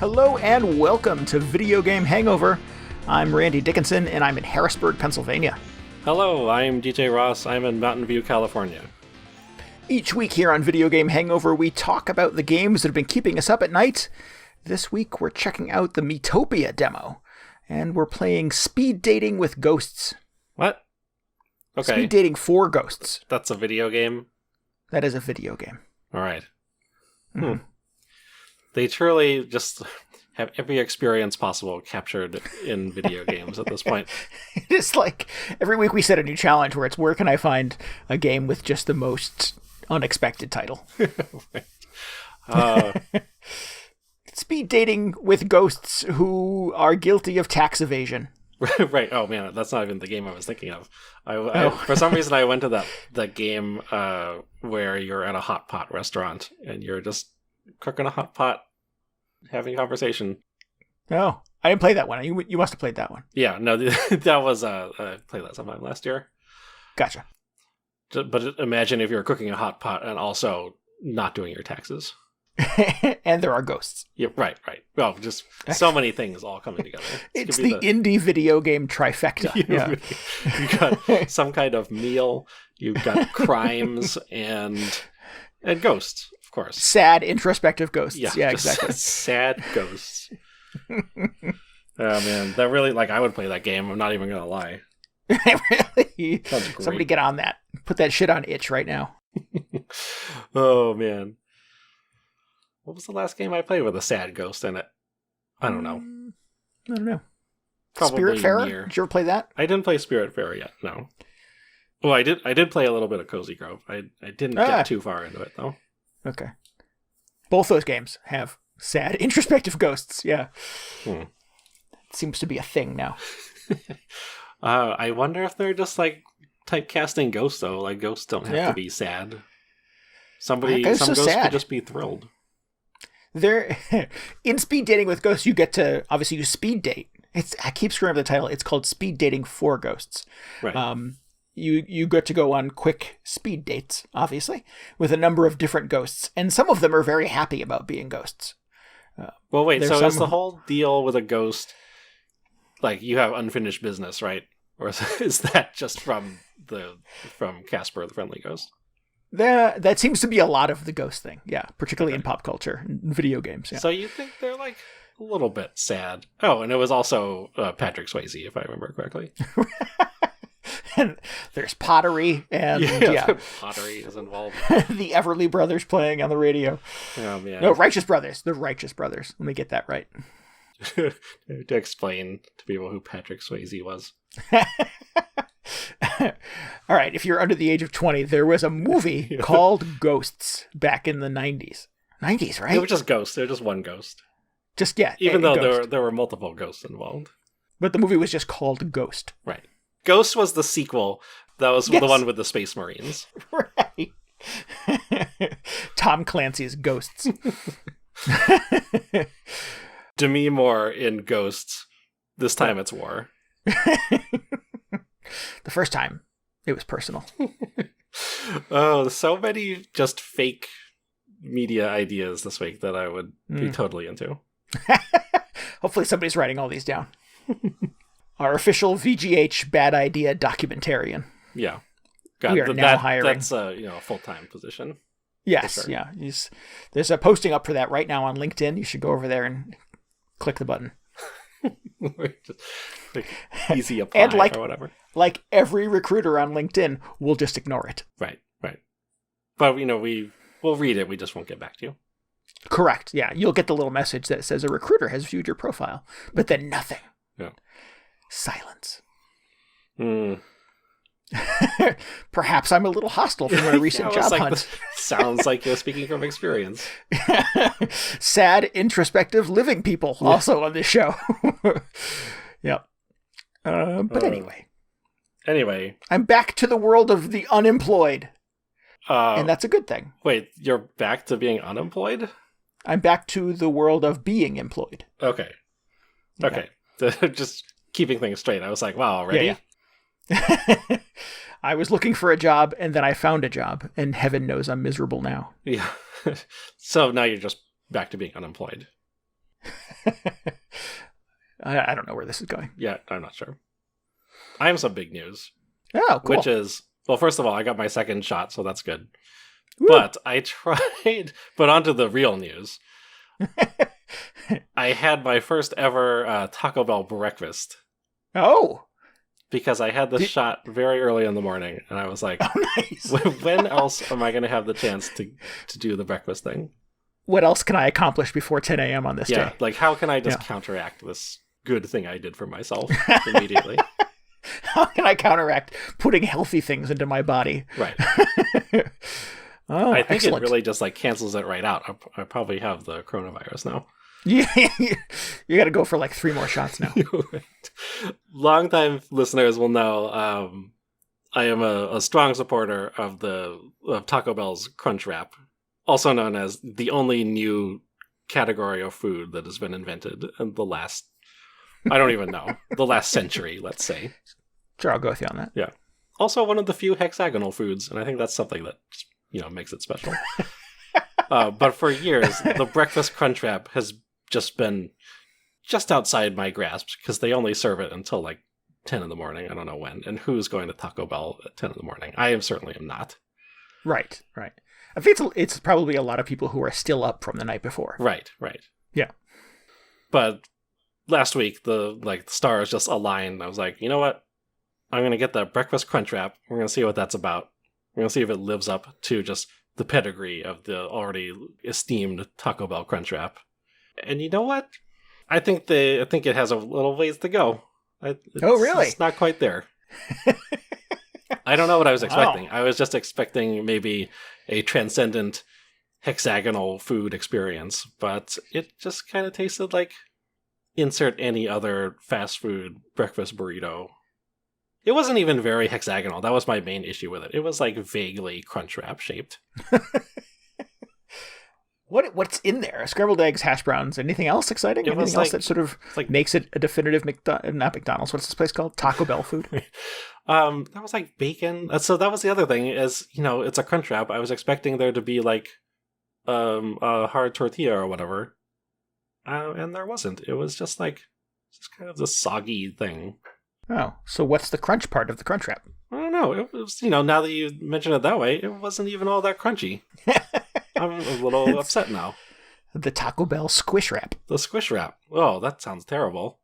Hello and welcome to Video Game Hangover. I'm Randy Dickinson and I'm in Harrisburg, Pennsylvania. Hello, I'm DJ Ross. I'm in Mountain View, California. Each week here on Video Game Hangover, we talk about the games that have been keeping us up at night. This week, we're checking out the Miitopia demo, and we're playing Speed Dating with Ghosts. What? Okay. Speed Dating for Ghosts. That's a video game? That is a video game. All right. Mm-hmm. They truly just have every experience possible captured in video games at this point. It's like every week we set a new challenge where it's where can I find a game with just the most unexpected title. Speed dating with ghosts who are guilty of tax evasion. Right. Oh man, that's not even the game I was thinking of. For some reason I went to that game where you're at a hot pot restaurant and you're just cooking a hot pot, having a conversation. Oh, I didn't play that one. You must have played that one. Yeah, no, that was I played that sometime last year. Gotcha. But imagine if you're cooking a hot pot and also not doing your taxes. And there are ghosts. Yeah, right. Well, just so many things all coming together. It's the indie video game trifecta. Yeah. You got some kind of meal, you've got crimes, and ghosts, of course. Sad, introspective ghosts. Yeah, just exactly. Sad ghosts. Oh, man. That really, I would play that game. I'm not even going to lie. Really? Somebody get on that. Put that shit on itch right now. Oh, man. What was the last game I played with a sad ghost in it? I don't know. I don't know. Probably Spiritfarer? Nier. Did you ever play that? I didn't play Spiritfarer yet, no. Well, I did play a little bit of Cozy Grove. I didn't get too far into it, though. Okay. Both those games have sad, introspective ghosts, yeah. It seems to be a thing now. I wonder if they're just, typecasting ghosts, though. Ghosts don't have to be sad. Some ghosts could just be thrilled. They're in Speed Dating with Ghosts, you get to obviously use speed date. I keep screwing up the title. It's called Speed Dating for Ghosts. Right. You get to go on quick speed dates, obviously, with a number of different ghosts, and some of them are very happy about being ghosts. Well, wait. So is the whole deal with a ghost you have unfinished business, right? Or is that just from Casper the Friendly Ghost? That seems to be a lot of the ghost thing, yeah, particularly in pop culture and video games. Yeah. So you think they're a little bit sad? Oh, and it was also Patrick Swayze, if I remember correctly. And there's pottery, and pottery is involved. The Everly Brothers playing on the radio. Oh man, no, Righteous Brothers. The Righteous Brothers. Let me get that right. To explain to people who Patrick Swayze was. All right, if you're under the age of 20, there was a movie called Ghosts back in the 90s. 90s, right? It was just ghosts. There was just one ghost. Even though there were multiple ghosts involved. But the movie was just called Ghost. Right. Ghost was the sequel. That was the one with the Space Marines. Right. Tom Clancy's Ghosts. Demi Moore in Ghosts. This time it's war. The first time, it was personal. Oh, so many just fake media ideas this week that I would be totally into. Hopefully somebody's writing all these down. Our official VGH bad idea documentarian. Yeah. We are now hiring. That's a full-time position. Yes, sure. Yeah. There's a posting up for that right now on LinkedIn. You should go over there and click the button. Just, easy apply and or whatever. Like every recruiter on LinkedIn, we'll just ignore it. Right. But we'll read it. We just won't get back to you. Correct. Yeah, you'll get the little message that says a recruiter has viewed your profile, but then nothing. Yeah. Silence. Mm. Perhaps I'm a little hostile from a recent job hunt. Sounds like you're speaking from experience. Sad, introspective living people also on this show. Yep. But anyway, I'm back to the world of the unemployed, and that's a good thing. Wait, you're back to being unemployed? I'm back to the world of being employed. Okay. Just keeping things straight. I was like, wow, already? Yeah. I was looking for a job, and then I found a job, and heaven knows I'm miserable now. Yeah. So now you're just back to being unemployed. I don't know where this is going. Yeah, I'm not sure. I have some big news. Oh, cool. Which is, well, first of all, I got my second shot, so that's good. Woo. But I tried, but onto the real news. I had my first ever Taco Bell breakfast. Oh. Because I had this shot very early in the morning, and I was like, oh, nice. when else am I going to have the chance to do the breakfast thing? What else can I accomplish before 10 a.m. on this day? Yeah, like how can I just counteract this good thing I did for myself immediately? How can I counteract putting healthy things into my body? Right. Oh, I think excellent. it really just like cancels it right out. I probably have the coronavirus now. Yeah, you got to go for like 3 more shots now. Right. Longtime listeners will know I am a strong supporter of Taco Bell's Crunch Wrap, also known as the only new category of food that has been invented in the last, I don't even know, the last century, let's say. Sure, I'll go with you on that. Yeah. Also one of the few hexagonal foods, and I think that's something that, makes it special. But for years, the breakfast Crunch Wrap has just been just outside my grasp because they only serve it until like 10 in the morning. I don't know when. And who's going to Taco Bell at 10 in the morning? I certainly am not. Right. I think it's probably a lot of people who are still up from the night before. Right. Yeah. But last week, the stars just aligned. I was like, you know what? I'm going to get that breakfast Crunch Wrap. We're going to see what that's about. We're going to see if it lives up to just the pedigree of the already esteemed Taco Bell Crunch Wrap. And you know what? I think it has a little ways to go. Oh, really? It's not quite there. I don't know what I was expecting. I was just expecting maybe a transcendent hexagonal food experience, but it just kind of tasted like insert any other fast food breakfast burrito. It wasn't even very hexagonal. That was my main issue with it. It was like vaguely Crunch Wrap shaped. What's in there? Scrambled eggs, hash browns, anything else exciting? Anything else that sort of makes it a definitive not McDonald's, what's this place called? Taco Bell food? That was like bacon. So that was the other thing is, it's a Crunch Wrap. I was expecting there to be like a hard tortilla or whatever. And there wasn't. It was just kind of this soggy thing. Oh, so what's the crunch part of the Crunch Wrap? I don't know. It was, now that you mention it that way, it wasn't even all that crunchy. I'm a little upset now. The Taco Bell Squish Wrap. The Squish Wrap. Oh, that sounds terrible.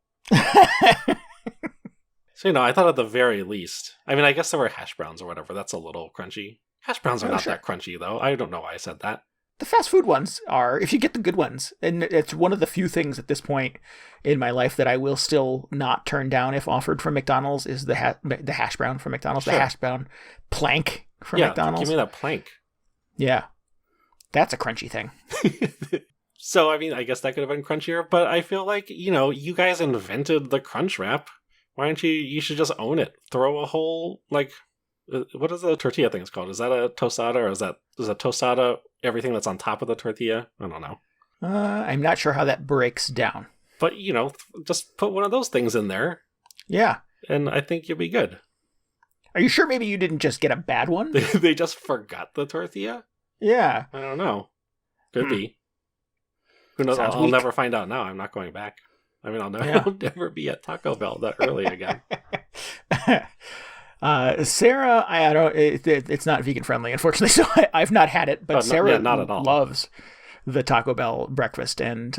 So, I thought at the very least, I guess there were hash browns or whatever. That's a little crunchy. Hash browns are not that crunchy, though. I don't know why I said that. The fast food ones are, if you get the good ones, and it's one of the few things at this point in my life that I will still not turn down if offered from McDonald's is the hash brown from McDonald's, the hash brown plank from McDonald's. Give me that plank. Yeah. That's a crunchy thing. So, I guess that could have been crunchier, but I feel like, you guys invented the Crunch Wrap. Why don't you should just own it. Throw a whole, what is the tortilla thing called? Is that a tostada, or is a tostada everything that's on top of the tortilla? I don't know. I'm not sure how that breaks down. But, just put one of those things in there. Yeah. And I think you'll be good. Are you sure maybe you didn't just get a bad one? They just forgot the tortilla? Yeah. I don't know. Could be. Who knows? I'll never find out now. I'm not going back. I'll never be at Taco Bell that early again. Sarah, I don't. It's not vegan friendly, unfortunately, so I've not had it. But Sarah not at all. Loves the Taco Bell breakfast, and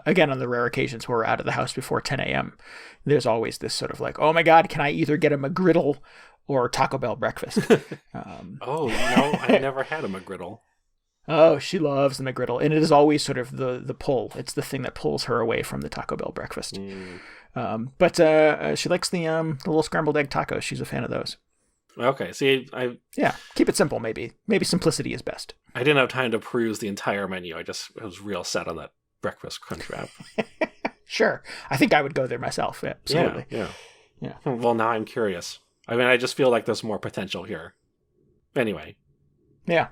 again, on the rare occasions where we're out of the house before 10 a.m., there's always this sort of like, oh my God, can I either get a McGriddle or Taco Bell breakfast? I never had a McGriddle. Oh, she loves the McGriddle, and it is always sort of the pull. It's the thing that pulls her away from the Taco Bell breakfast. But she likes the little scrambled egg tacos. She's a fan of those. Okay, see, keep it simple. Maybe simplicity is best. I didn't have time to peruse the entire menu. I was real set on that breakfast Crunch Wrap. Sure, I think I would go there myself. Yeah, absolutely. Yeah. Well, now I'm curious. I just feel like there's more potential here. Anyway. Yeah.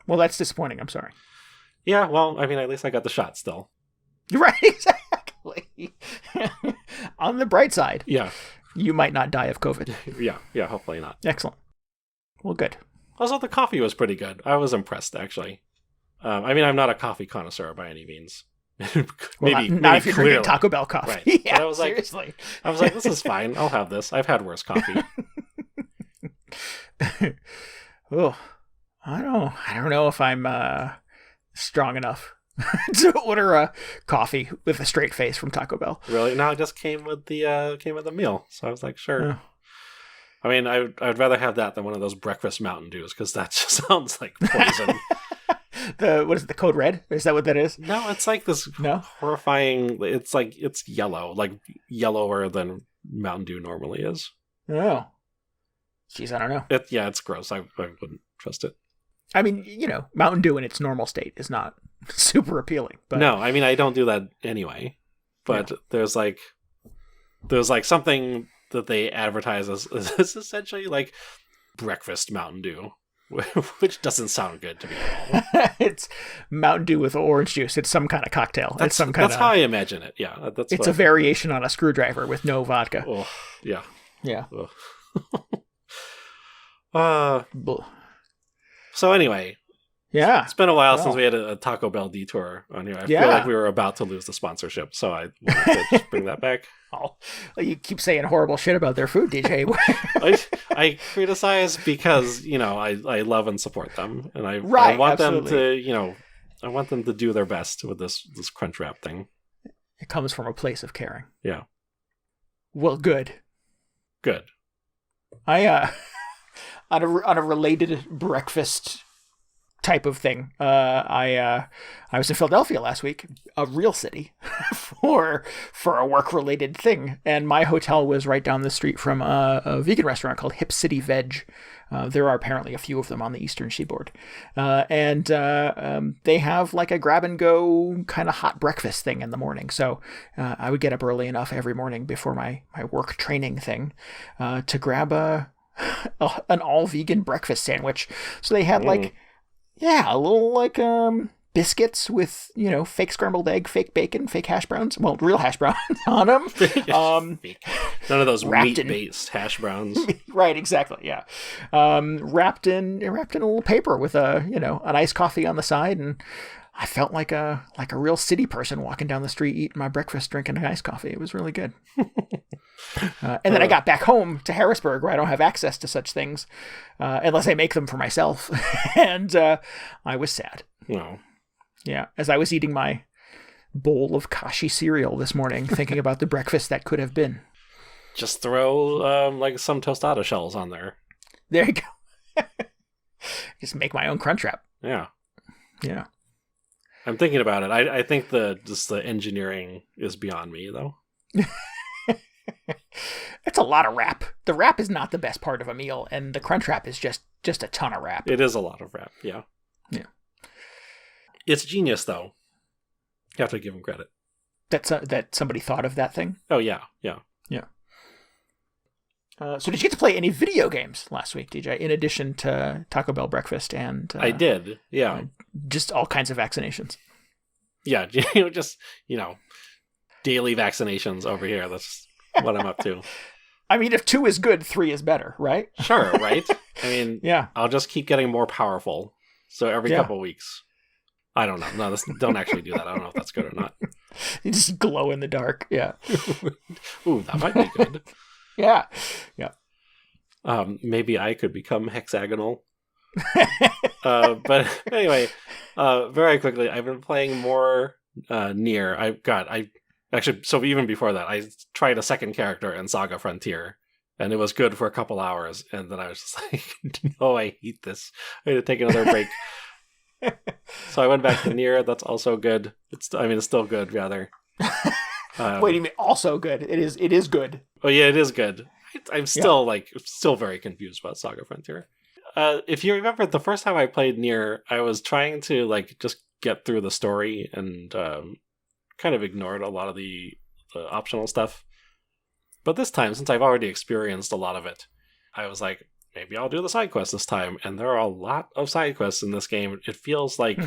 Well, that's disappointing. I'm sorry. Yeah, well, at least I got the shot still. Right, exactly. On the bright side. Yeah. You might not die of COVID. Yeah, hopefully not. Excellent. Well, good. Also, the coffee was pretty good. I was impressed, actually. I'm not a coffee connoisseur by any means. maybe not if you're clearly. drinking Taco Bell coffee. Right. Yeah, but seriously. I was like, this is fine. I'll have this. I've had worse coffee. Oh, I don't know if I'm strong enough to order a coffee with a straight face from Taco Bell. Really? No, it just came with the meal. So I was like, sure. Yeah. I mean, I'd rather have that than one of those breakfast Mountain Dews because that just sounds like poison. What is it? The Code Red? Is that what that is? No, it's like this No? horrifying. It's like it's yellow, like yellower than Mountain Dew normally is. Oh, jeez, I don't know. It's gross. I wouldn't trust it. I mean, Mountain Dew in its normal state is not super appealing. But No, I mean I don't do that anyway. But there's like something that they advertise as essentially like breakfast Mountain Dew, which doesn't sound good to me at all. It's Mountain Dew with orange juice. It's some kind of cocktail. That's how I imagine it. Yeah, it's a variation on a screwdriver with no vodka. Oh, yeah. Yeah. So anyway, yeah, it's been a while since we had a Taco Bell detour on here. I feel like we were about to lose the sponsorship, so I wanted to just bring that back. Oh, you keep saying horrible shit about their food, DJ. I criticize because I love and support them, and I want absolutely. them to I want them to do their best with this Crunchwrap thing. It comes from a place of caring. Yeah. Well, good. I on a related breakfast type of thing. I was in Philadelphia last week, a real city, for a work related thing, and my hotel was right down the street from a vegan restaurant called Hip City Veg. There are apparently a few of them on the Eastern Seaboard, and they have like a grab and go kind of hot breakfast thing in the morning. So I would get up early enough every morning before my work training thing to grab an all vegan breakfast sandwich. So they had like. Yeah, a little like biscuits with, fake scrambled egg, fake bacon, fake hash browns. Well, real hash browns on them. None of those meat-based hash browns. Right, exactly, yeah. Wrapped in a little paper with an iced coffee on the side, and I felt like a real city person walking down the street eating my breakfast, drinking an iced coffee. It was really good. And then I got back home to Harrisburg, where I don't have access to such things unless I make them for myself. And I was sad. No. Yeah, as I was eating my bowl of kashi cereal this morning, thinking about the breakfast that could have been. Just throw like some tostada shells on there. There you go. Just make my own Crunchwrap. Yeah. Yeah. I'm thinking about it. I think the engineering is beyond me, though. It's a lot of wrap. The wrap is not the best part of a meal, and the Crunchwrap is just a ton of wrap. It is a lot of wrap, yeah. Yeah. It's genius, though. You have to give him credit. That somebody thought of that thing? Oh, yeah. Yeah. So did you get to play any video games last week, DJ, in addition to Taco Bell breakfast and... I did, yeah. Just all kinds of vaccinations. Yeah, just, daily vaccinations over here. That's what I'm up to. I mean, if 2 is good, 3 is better, right? Sure, right? I mean, yeah. I'll just keep getting more powerful. So every couple weeks. I don't know. No, don't actually do that. I don't know if that's good or not. You just glow in the dark. Yeah. Ooh, that might be good. Yeah. Maybe I could become hexagonal. But anyway, very quickly, I've been playing more Nier. So even before that, I tried a second character in Saga Frontier, and it was good for a couple hours, and then I was just like, no, I hate this. I need to take another break. So I went back to Nier. That's also good. It's still good, rather. Wait, you mean also good? It is good. Oh yeah, it is good. I'm still still very confused about Saga Frontier. If you remember, the first time I played Nier, I was trying to just get through the story and kind of ignored a lot of the optional stuff. But this time, since I've already experienced a lot of it, I was like, maybe I'll do the side quests this time. And there are a lot of side quests in this game. It feels like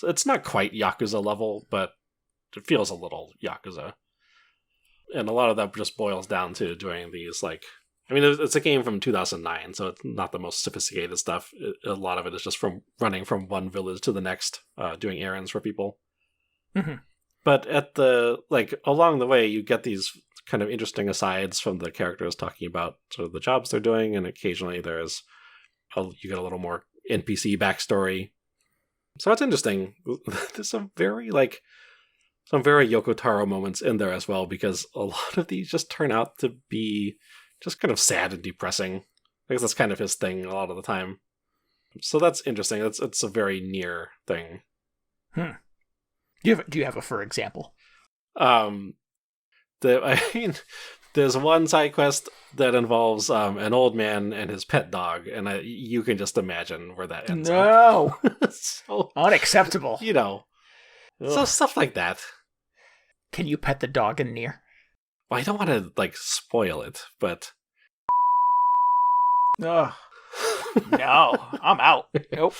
it's not quite Yakuza level, but it feels a little Yakuza. And a lot of that just boils down to doing these it's a game from 2009, so it's not the most sophisticated stuff. A lot of it is just from running from one village to the next, doing errands for people. Mm-hmm. But at along the way, you get these kind of interesting asides from the characters talking about sort of the jobs they're doing, and occasionally you get a little more NPC backstory. So it's interesting. There's some very Yoko Taro moments in there as well, because a lot of these just turn out to be just kind of sad and depressing. I guess that's kind of his thing a lot of the time. So that's interesting. It's a very Nier thing. Do you have a for example? There's one side quest that involves an old man and his pet dog, and you can just imagine where that ends up. No! So, unacceptable. So stuff like that. Can you pet the dog in Nier? Well, I don't want to, spoil it, but... Ugh. No, I'm out. Nope.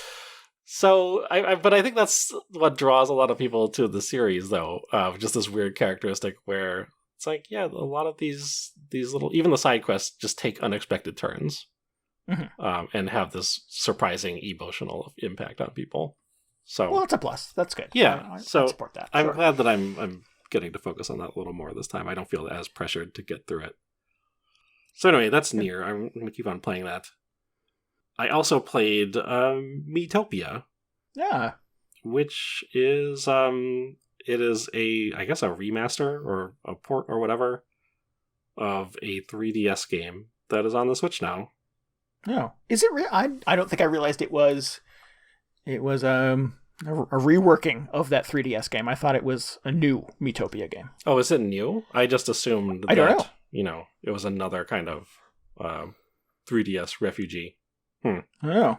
So, but I think that's what draws a lot of people to the series, though. Just this weird characteristic where it's like, yeah, a lot of these little, even the side quests, just take unexpected turns, and have this surprising emotional impact on people. So, well, it's a plus. That's good. Yeah, I so support that. I'm glad that I'm getting to focus on that a little more this time. I don't feel as pressured to get through it. So anyway, that's Nier. I'm going to keep on playing that. I also played Miitopia. Yeah. Which is it is a remaster or a port or whatever of a 3DS game that is on the Switch now. No. Is it I don't think I realized it was a reworking of that 3DS game. I thought it was a new Miitopia game. Oh, is it new? I just assumed I don't know. It was another kind of 3DS refugee. Oh.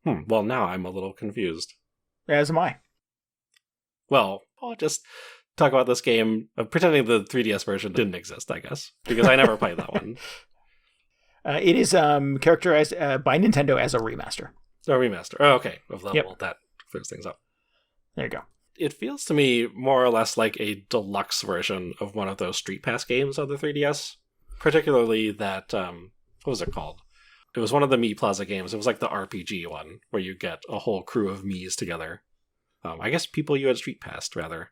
Well, now I'm a little confused. As am I. Well, I'll just talk about this game, pretending the 3DS version didn't exist, I guess, because I never played that one. It is characterized by Nintendo as a remaster. A remaster. Oh, okay. Of level. Yep. That clears things up. There you go. It feels to me more or less like a deluxe version of one of those Street Pass games on the 3DS. Particularly that, what was it called? It was one of the Mii Plaza games. It was like the RPG one, where you get a whole crew of Miis together. I guess people you had Street Passed, rather.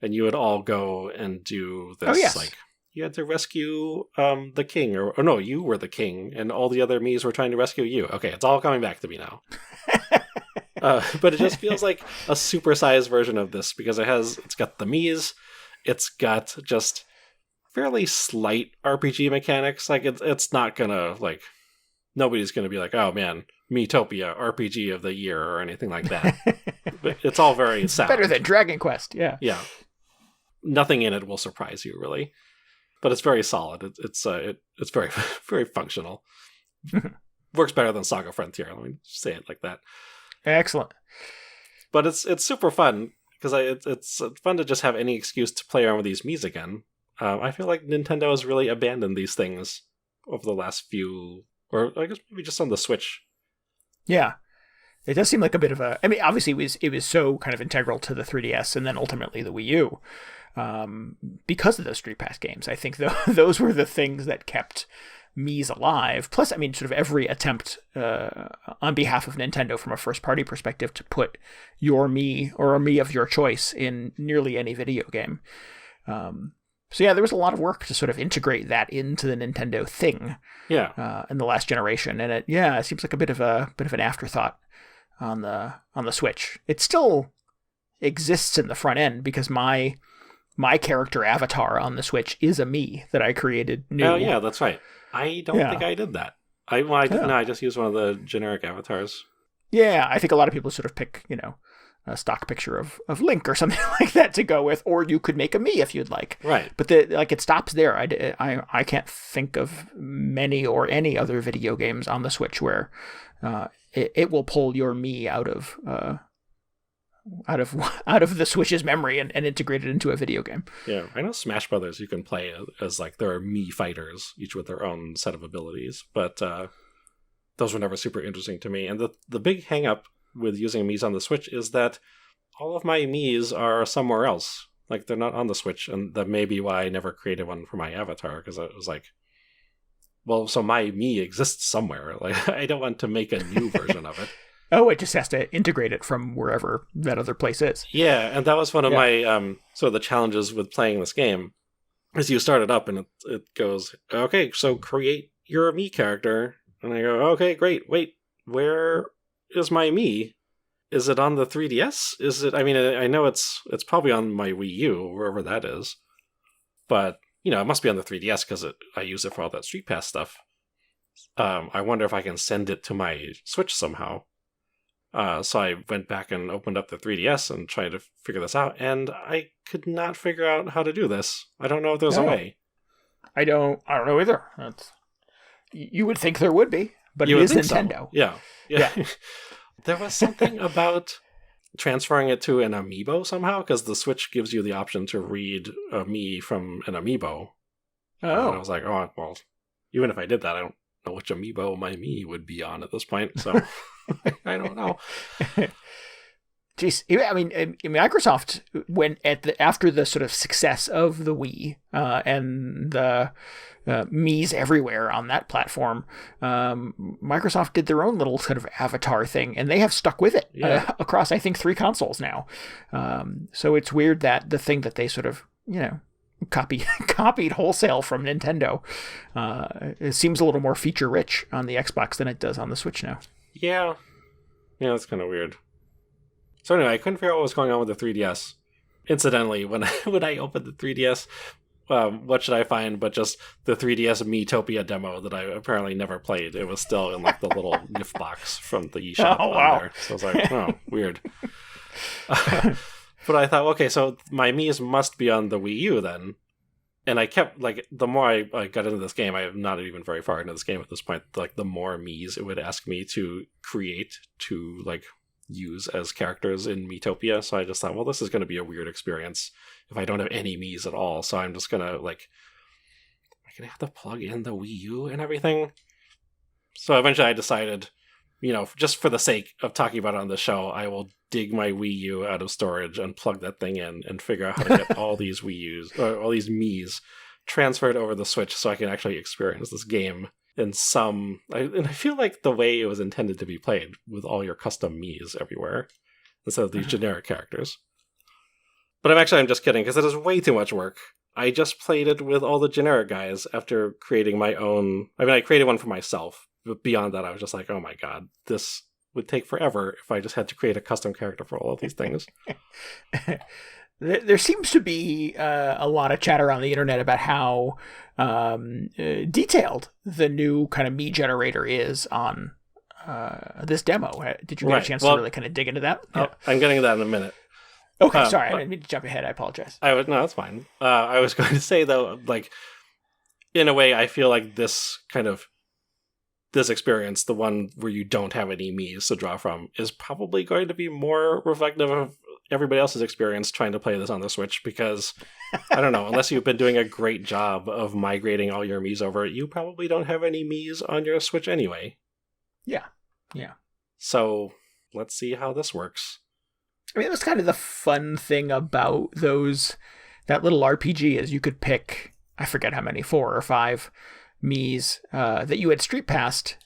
And you would all go and do this, you had to rescue the king, or no, you were the king, and all the other Miis were trying to rescue you. Okay, it's all coming back to me now. But it just feels like a supersized version of this, because it's got the Miis, it's got just fairly slight RPG mechanics. It's not gonna, nobody's gonna be like, oh man, Miitopia, RPG of the year, or anything like that. But it's all very sound. Better than Dragon Quest, yeah. Yeah. Nothing in it will surprise you, really. But it's very solid. It's very, very functional. Works better than Saga Frontier. Let me say it like that. Excellent. But it's super fun, because it's fun to just have any excuse to play around with these Miis again. I feel like Nintendo has really abandoned these things over the last few, or I guess maybe just on the Switch. Yeah. It does seem like a bit of a... I mean, obviously it was so kind of integral to the 3DS and then ultimately the Wii U. Because of those Street Pass games. I think those were the things that kept Mii's alive. Plus, I mean, sort of every attempt on behalf of Nintendo from a first-party perspective to put your Mii or a Mii of your choice in nearly any video game. So yeah, there was a lot of work to sort of integrate that into the Nintendo thing. Yeah. In the last generation, and it seems like a bit of an afterthought on the Switch. It still exists in the front end because my character avatar on the Switch is a Mii that I created new. Oh yeah, that's right. I don't think I did that. I just used one of the generic avatars. Yeah, I think a lot of people sort of pick, a stock picture of Link or something like that to go with, or you could make a Mii if you'd like. Right. But it stops there. I can't think of many or any other video games on the Switch where it will pull your Mii out of the Switch's memory and integrate it into a video game. Yeah, I know Smash Brothers you can play as there are Mii fighters, each with their own set of abilities, but those were never super interesting to me. And the big hang up with using Miis on the Switch is that all of my Miis are somewhere else. They're not on the Switch, and that may be why I never created one for my avatar, because I was like, well, so my Mii exists somewhere. I don't want to make a new version of it. Oh, it just has to integrate it from wherever that other place is. Yeah, and that was one of my sort of the challenges with playing this game. Is you start it up and it goes, okay, so create your Mii character. And I go, okay, great. Wait, where is my Mii? Is it on the 3DS? Is it? I mean, I know it's probably on my Wii U, wherever that is. But, it must be on the 3DS because I use it for all that Street Pass stuff. I wonder if I can send it to my Switch somehow. So I went back and opened up the 3DS and tried to figure this out, and I could not figure out how to do this. I don't know if there's a way. I don't know either. You would think there would be, but it is Nintendo. So. Yeah. There was something about transferring it to an amiibo somehow, because the Switch gives you the option to read a Mii from an amiibo. Oh. And I was like, oh, well, even if I did that, I don't know which amiibo my Mii would be on at this point, so I don't know. Jeez, I mean, Microsoft went after the sort of success of the Wii and the Mii's everywhere on that platform. Microsoft did their own little sort of avatar thing, and they have stuck with it across, I think, 3 consoles now. So it's weird that the thing that they sort of, copied wholesale from Nintendo, it seems a little more feature rich on the Xbox than it does on the Switch now. Yeah, that's kind of weird. So anyway, I couldn't figure out what was going on with the 3DS. Incidentally, when I opened the 3DS, what should I find but just the 3DS Miitopia demo that I apparently never played. It was still in the little gift box from the eShop there. So I was like, oh, weird. But I thought, okay, so my Mii's must be on the Wii U then. And I kept, the more I got into this game, I am not even very far into this game at this point, the more Mii's it would ask me to create to, use as characters in Miitopia. So I just thought, well, this is going to be a weird experience if I don't have any Mii's at all. So I'm just going to, I'm going to have to plug in the Wii U and everything. So eventually I decided, just for the sake of talking about it on the show, I will dig my Wii U out of storage and plug that thing in and figure out how to get all these Wii U's, or all these Mii's transferred over the Switch so I can actually experience this game in some... And I feel like the way it was intended to be played, with all your custom Mii's everywhere, instead of these generic characters. But I'm just kidding, because it is way too much work. I just played it with all the generic guys after creating my own... I created one for myself, but beyond that, I was just like, oh my god, this would take forever if I just had to create a custom character for all of these things. There seems to be a lot of chatter on the internet about how detailed the new kind of Mii generator is on this demo. Did you get a chance to really kind of dig into that? I'm getting to that in a minute. Okay, sorry, I didn't mean to jump ahead. I apologize. No, that's fine. I was going to say, though, in a way, I feel like this experience, the one where you don't have any Mii's to draw from, is probably going to be more reflective of everybody else's experience trying to play this on the Switch, because, I don't know, unless you've been doing a great job of migrating all your Mii's over, you probably don't have any Mii's on your Switch anyway. Yeah. So, let's see how this works. That's kind of the fun thing about that little RPG, is you could pick, I forget how many, 4 or 5 Mii's that you had street passed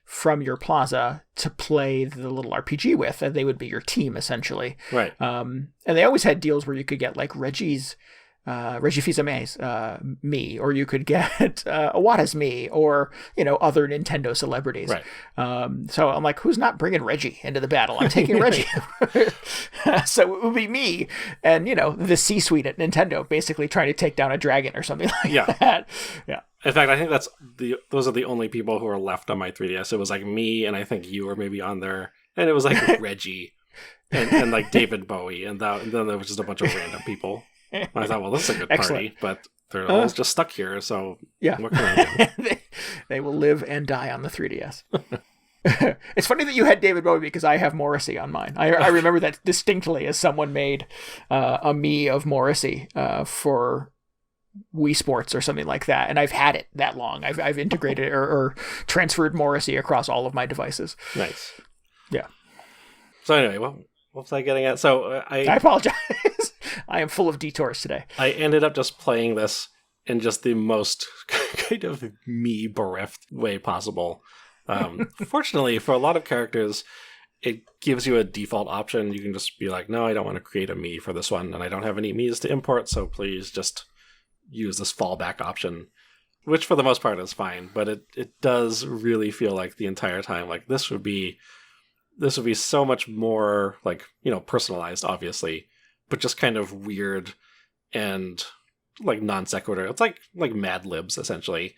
from your plaza to play the little RPG with, and they would be your team essentially. Right. And they always had deals where you could get Reggie Fils-Aimé's Mii, or you could get Iwata's Mii, or other Nintendo celebrities. Right. So I'm like, who's not bringing Reggie into the battle? I'm taking Reggie. So it would be me and the C-suite at Nintendo basically trying to take down a dragon or something like that. Yeah. In fact, I think those are the only people who are left on my 3DS. It was me, and I think you were maybe on there, and it was Reggie and David Bowie, and then there was just a bunch of random people. I thought, well, this is a good party, but they're all just stuck here, so what can I do? They will live and die on the 3DS. It's funny that you had David Bowie, because I have Morrissey on mine. I remember that distinctly, as someone made a Mii of Morrissey for Wii Sports or something like that, and I've had it that long. I've integrated or transferred Morrissey across all of my devices. Nice. Yeah. So anyway, what was I getting at? So I apologize. I am full of detours today. I ended up just playing this in just the most kind of Mii bereft way possible. Fortunately, for a lot of characters, it gives you a default option. You can just be like, no, I don't want to create a Mii for this one, and I don't have any Miis to import, so please just use this fallback option, which for the most part is fine, but it does really feel like the entire time, like this would be so much more like, personalized, obviously, but just kind of weird and like non sequitur. It's like Mad Libs, essentially.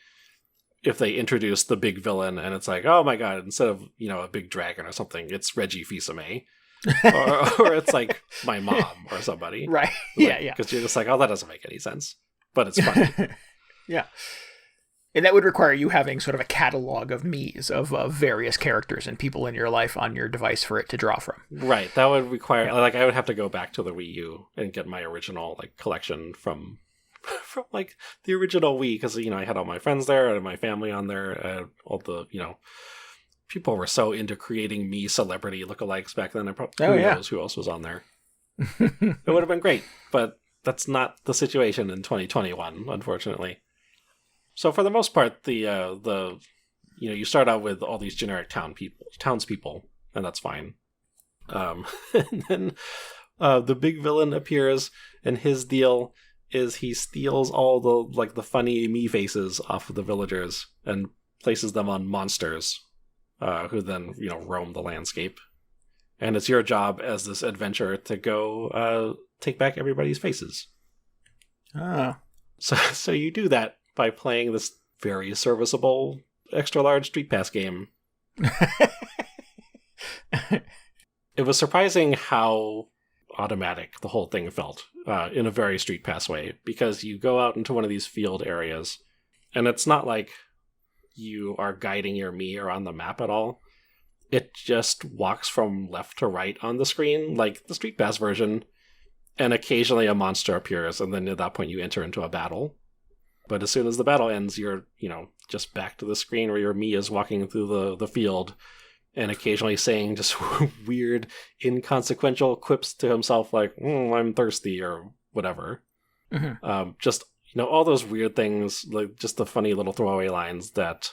If they introduce the big villain and it's like, oh my god, instead of, a big dragon or something, it's Reggie Fils-Aimé. or it's like my mom or somebody. Right. Like, yeah. Because you're just like, oh, that doesn't make any sense. But it's funny. Yeah. And that would require you having sort of a catalog of Miis of various characters and people in your life on your device for it to draw from. Right. That would require, like, I would have to go back to the Wii U and get my original, like, collection from like the original Wii, because I had all my friends there and my family on there, all the people were so into creating Mii celebrity lookalikes back then. Who knows who else was on there? It would have been great, but that's not the situation in 2021, unfortunately. So for the most part, the you start out with all these generic townspeople, and that's fine. And then the big villain appears, and his deal is he steals all the funny Mii faces off of the villagers and places them on monsters, who then roam the landscape. And it's your job as this adventurer to go take back everybody's faces. Oh. So you do that by playing this very serviceable extra large Street Pass game. It was surprising how automatic the whole thing felt, in a very Street Pass way, because you go out into one of these field areas, and it's not like you are guiding your Mii around the map at all. It just walks from left to right on the screen, like the Street Pass version, and occasionally a monster appears, and then at that point you enter into a battle. But as soon as the battle ends, you're, just back to the screen where your Mii is walking through the field, and occasionally saying just weird, inconsequential quips to himself, like, I'm thirsty, or whatever. Mm-hmm. Just, all those weird things, like just the funny little throwaway lines that,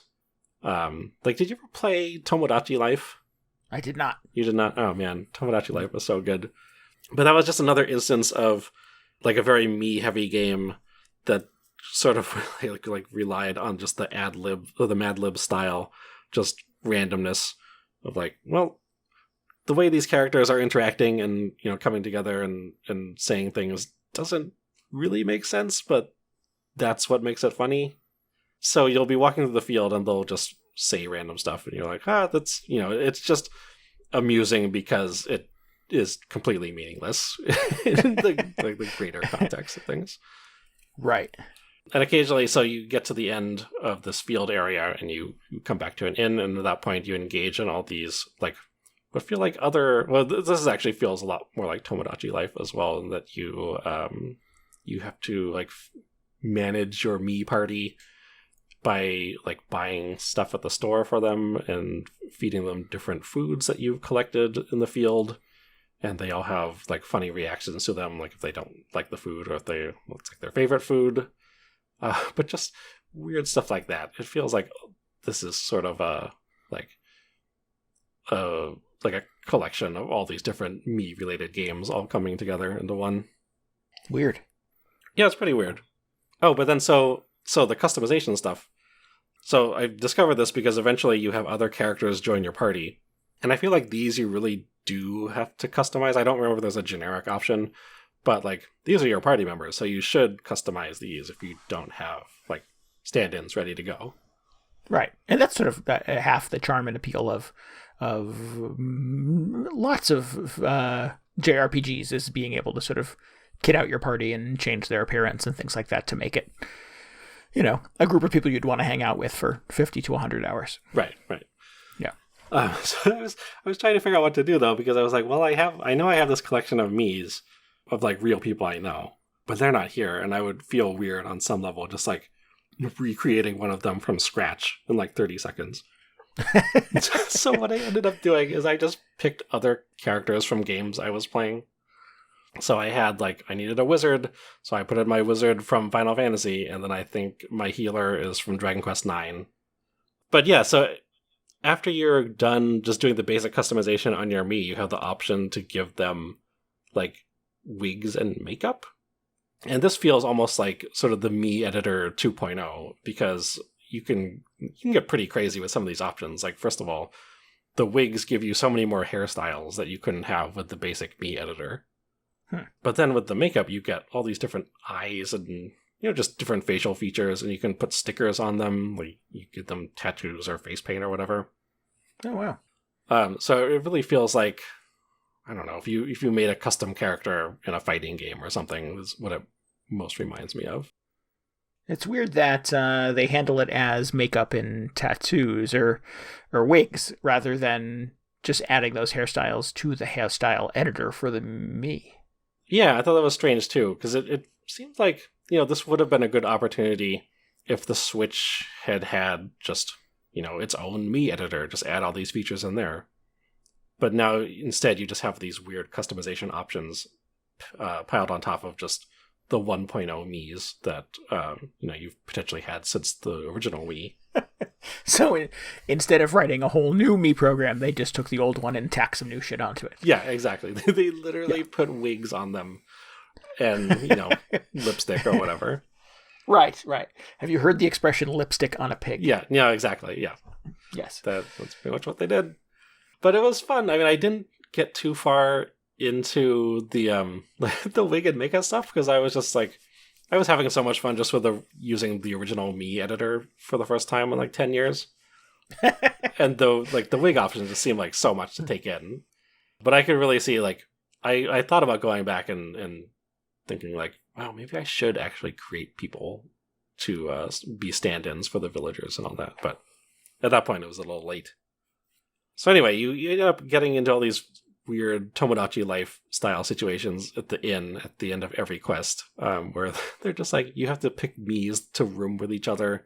did you ever play Tomodachi Life? I did not. You did not? Oh man, Tomodachi Life was so good. But that was just another instance of, like, a very Mii-heavy game that sort of like relied on just the ad lib, or the Mad Lib style, just randomness of like, well, the way these characters are interacting and coming together and saying things doesn't really make sense, but that's what makes it funny. So you'll be walking through the field and they'll just say random stuff, and you're like, that's it's just amusing because it is completely meaningless in the greater context of things. Right. And occasionally, so you get to the end of this field area and you come back to an inn, and at that point you engage in all these, like, what feel like this actually feels a lot more like Tomodachi Life as well, in that you have to, like, manage your Mii party by, like, buying stuff at the store for them and feeding them different foods that you've collected in the field. And they all have, like, funny reactions to them, like if they don't like the food or if it's like their favorite food. But just weird stuff like that. It feels like this is sort of a collection of all these different Mii-related games all coming together into one. Weird. Yeah, it's pretty weird. Oh, but then so the customization stuff. So I discovered this because eventually you have other characters join your party. And I feel like these you really do have to customize. I don't remember if there's a generic option, but, like, these are your party members, so you should customize these if you don't have, like, stand-ins ready to go. Right. And that's sort of half the charm and appeal of lots of JRPGs, is being able to sort of kit out your party and change their appearance and things like that to make it, a group of people you'd want to hang out with for 50 to 100 hours. Right. Yeah. So I was trying to figure out what to do, though, because I was like, well, I know I have this collection of Miis, of, like, real people I know, but they're not here, and I would feel weird on some level, just, like, recreating one of them from scratch in, like, 30 seconds. So what I ended up doing is I just picked other characters from games I was playing. So I had, like, I needed a wizard, so I put in my wizard from Final Fantasy, and then I think my healer is from Dragon Quest IX. But yeah, so after you're done just doing the basic customization on your Mii, you have the option to give them like wigs and makeup. And this feels almost like sort of the Mii editor 2.0, because you can get pretty crazy with some of these options. Like, first of all, the wigs give you so many more hairstyles that you couldn't have with the basic Mii editor. But then with the makeup, you get all these different eyes and just different facial features, and you can put stickers on them. Like, you give them tattoos or face paint or whatever. Oh, wow. So it really feels like, I don't know, if you made a custom character in a fighting game or something, is what it most reminds me of. It's weird that they handle it as makeup and tattoos or wigs rather than just adding those hairstyles to the hairstyle editor for the Mii. Yeah, I thought that was strange too, because it seems like, this would have been a good opportunity if the Switch had just, its own Mii editor, just add all these features in there. But now instead you just have these weird customization options piled on top of just the 1.0 Miis that you've potentially had since the original Wii. So instead of writing a whole new Mii program, they just took the old one and tacked some new shit onto it. Yeah, exactly. They literally put wigs on them and, lipstick or whatever. Right. Have you heard the expression lipstick on a pig? Yeah, exactly. Yeah. Yes. That's pretty much what they did. But it was fun. I mean, I didn't get too far into the the wig and makeup stuff, because I was just like, I was having so much fun just with using the original Mii editor for the first time in like 10 years. And though the wig options just seemed like so much to take in. But I could really see, like, I thought about going back and thinking like, wow, maybe I should actually create people to be stand-ins for the villagers and all that. But at that point it was a little late. So anyway, you end up getting into all these weird Tomodachi Life style situations at the inn at the end of every quest, where they're just like, you have to pick Miis to room with each other,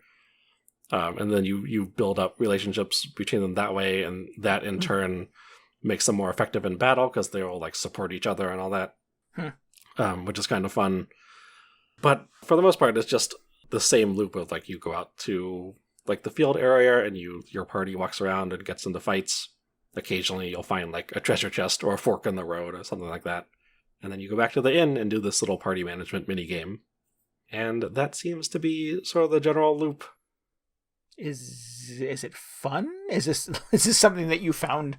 and then you build up relationships between them that way, and that in turn makes them more effective in battle because they will like support each other and all that, which is kind of fun. But for the most part, it's just the same loop of like, you go out to like the field area and your party walks around and gets into fights. Occasionally you'll find like a treasure chest or a fork in the road or something like that. And then you go back to the inn and do this little party management mini game. And that seems to be sort of the general loop. Is it fun? Is this something that you found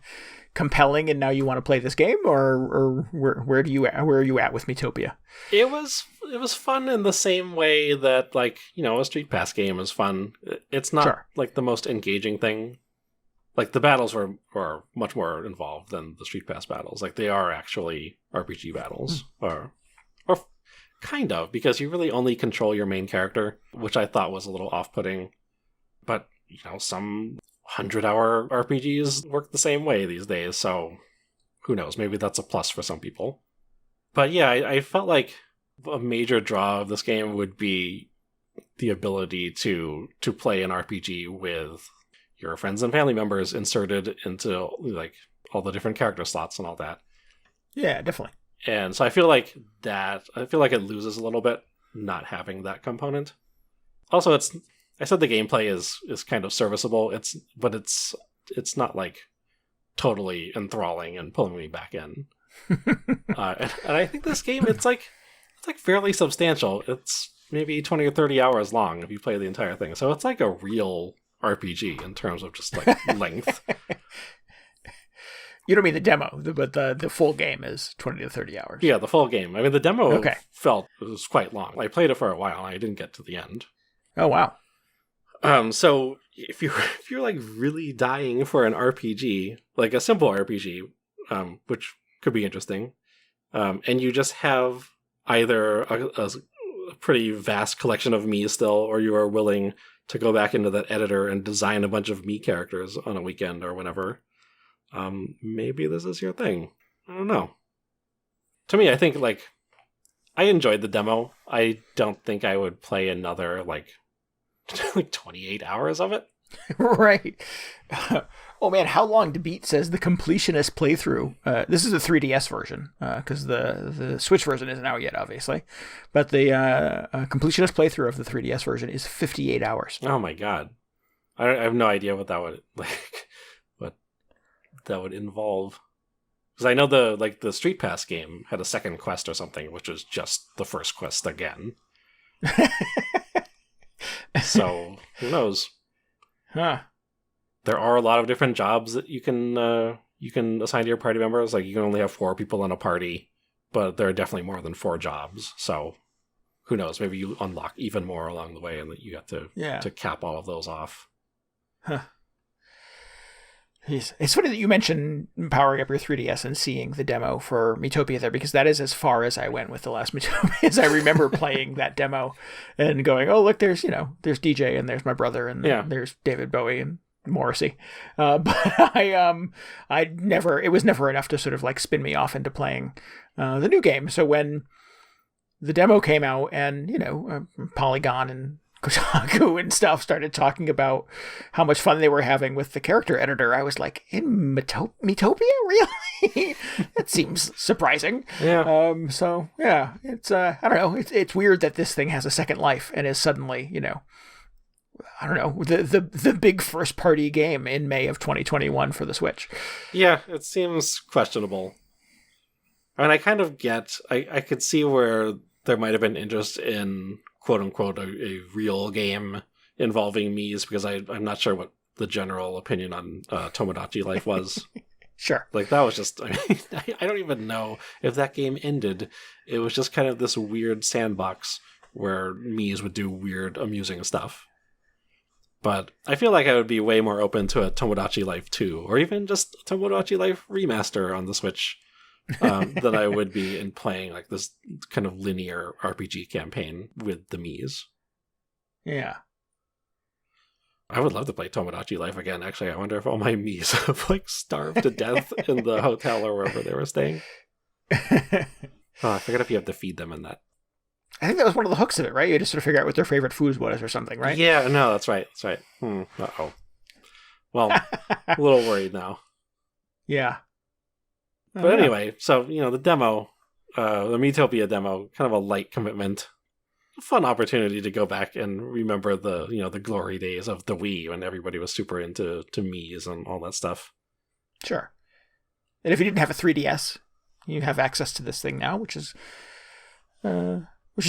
compelling and now you want to play this game, or where are you at with Miitopia? It was fun in the same way that, like, a Street Pass game is fun. It's not like the most engaging thing. Like, the battles were much more involved than the Street Pass battles. Like, they are actually RPG battles, or kind of, because you really only control your main character, which I thought was a little off-putting. But, some 100-hour RPGs work the same way these days, so who knows? Maybe that's a plus for some people. But yeah, I felt like a major draw of this game would be the ability to play an RPG with your friends and family members inserted into like all the different character slots and all that. Yeah, definitely. And so I feel like it loses a little bit not having that component. Also, I said the gameplay is kind of serviceable. But it's not like totally enthralling and pulling me back in. And I think this game it's like fairly substantial. It's maybe 20 or 30 hours long if you play the entire thing. So it's like a real RPG in terms of just like length. You don't mean the demo, but the full game is 20 to 30 hours. Yeah, the full game. I mean, the demo it was quite long. I played it for a while and I didn't get to the end. Oh, wow. So if you're like really dying for an RPG, like a simple RPG, which could be interesting, and you just have either a pretty vast collection of Mii still, or you are willing to go back into that editor and design a bunch of Mii characters on a weekend or whenever, maybe this is your thing. I don't know. To me, I think like I enjoyed the demo. I don't think I would play another like 28 hours of it. Right. Oh man, How Long to Beat says the completionist playthrough. This is the 3DS version, because the Switch version isn't out yet, obviously. But the completionist playthrough of the 3DS version is 58 hours. Oh my god. I have no idea what that would like. that would involve. Because I know the Street Pass game had a second quest or something, which was just the first quest again. So who knows? Huh. There are a lot of different jobs that you can assign to your party members. Like, you can only have 4 people in a party, but there are definitely more than 4 jobs. So who knows? Maybe you unlock even more along the way, and that you have to cap all of those off. Huh. It's funny that you mentioned powering up your 3DS and seeing the demo for Miitopia there, because that is as far as I went with the last Miitopia. As I remember playing that demo and going, oh, look, there's DJ and there's my brother and there's David Bowie and Morrissey. But it was never enough to sort of like spin me off into playing the new game. So when the demo came out and, Polygon and Kotaku and stuff started talking about how much fun they were having with the character editor, I was like, in Miitopia? Really? That seems surprising. Yeah. So yeah, it's I don't know. It's weird that this thing has a second life and is suddenly, I don't know, the big first party game in May of 2021 for the Switch. Yeah, it seems questionable. I mean, I kind of get, I could see where there might have been interest in quote unquote a real game involving Miis, because I'm not sure what the general opinion on Tomodachi Life was. Sure. Like, that was just, I don't even know if that game ended. It was just kind of this weird sandbox where Miis would do weird, amusing stuff. But I feel like I would be way more open to a Tomodachi Life 2, or even just a Tomodachi Life remaster on the Switch, than I would be in playing like this kind of linear RPG campaign with the Miis. Yeah. I would love to play Tomodachi Life again. Actually, I wonder if all my Miis have like starved to death in the hotel or wherever they were staying. I forget if you have to feed them in that. I think that was one of the hooks of it, right? You had to sort of figure out what their favorite food was or something, right? Yeah, no, that's right. Uh-oh. Well, a little worried now. Yeah. But anyway, so, the demo, the Miitopia demo, kind of a light commitment. A fun opportunity to go back and remember the glory days of the Wii when everybody was super into Miis and all that stuff. Sure. And if you didn't have a 3DS, you have access to this thing now, which is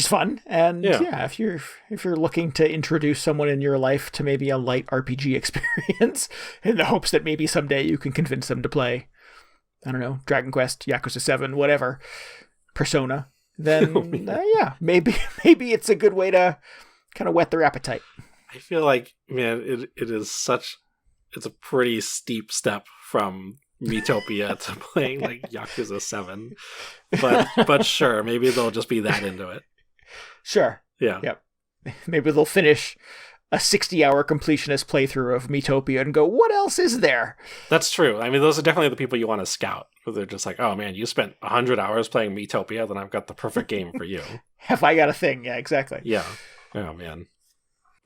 fun. And if you're looking to introduce someone in your life to maybe a light RPG experience in the hopes that maybe someday you can convince them to play, I don't know, Dragon Quest, Yakuza 7, whatever, Persona, then maybe it's a good way to kind of whet their appetite. I feel like, man, it's a pretty steep step from Miitopia to playing like Yakuza 7. But sure, maybe they'll just be that into it. Sure. Yeah. Yep. Maybe they'll finish a 60-hour completionist playthrough of Miitopia and go, what else is there? That's true. I mean, those are definitely the people you want to scout. They're just like, oh man, you spent 100 hours playing Miitopia, then I've got the perfect game for you. Have I got a thing? Yeah, exactly. Yeah. Oh man.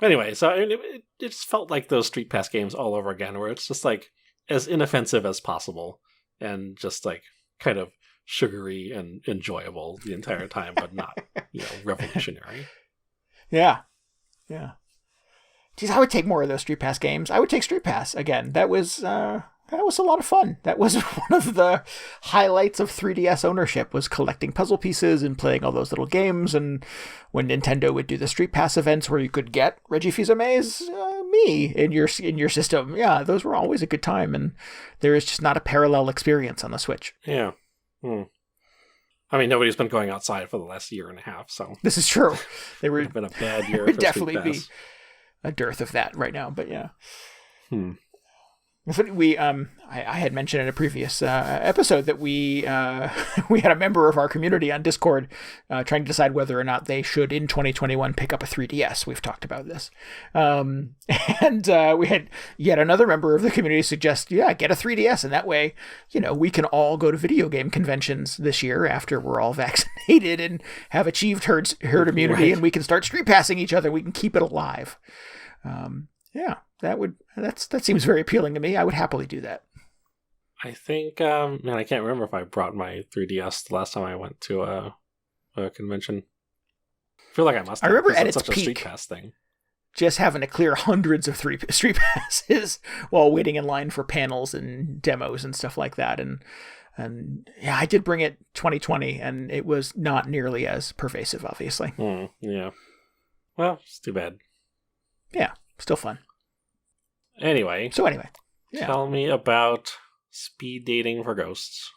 Anyway, so I mean, it just felt like those Street Pass games all over again, where it's just like as inoffensive as possible and just like kind of sugary and enjoyable the entire time, but not, revolutionary. Yeah. Yeah. Geez, I would take more of those Street Pass games. I would take Street Pass again. That was a lot of fun. That was one of the highlights of 3DS ownership, was collecting puzzle pieces and playing all those little games. And when Nintendo would do the Street Pass events where you could get Reggie Fils-Aimé's Mii in your system, those were always a good time. And there is just not a parallel experience on the Switch. Yeah. I mean, nobody's been going outside for the last year and a half, so this is true. It's been a bad year. There would definitely be a dearth of that right now, but yeah. We I had mentioned in a previous episode that we had a member of our community on Discord trying to decide whether or not they should in 2021 pick up a 3DS. We've talked about this, and we had yet another member of the community suggest, get a 3DS, and that way, we can all go to video game conventions this year after we're all vaccinated and have achieved herd immunity, right. And we can start street passing each other. We can keep it alive. That seems very appealing to me. I would happily do that. I think, I can't remember if I brought my 3DS the last time I went to a convention. I feel like I must have. I remember at it's its such peak. A Street Pass thing. just having to clear hundreds of street passes while waiting in line for panels and demos and stuff like that. And yeah, I did bring it 2020, and it was not nearly as pervasive, obviously. Yeah. Well, it's too bad. Yeah, still fun. Anyway. Yeah. Tell me about speed dating for ghosts.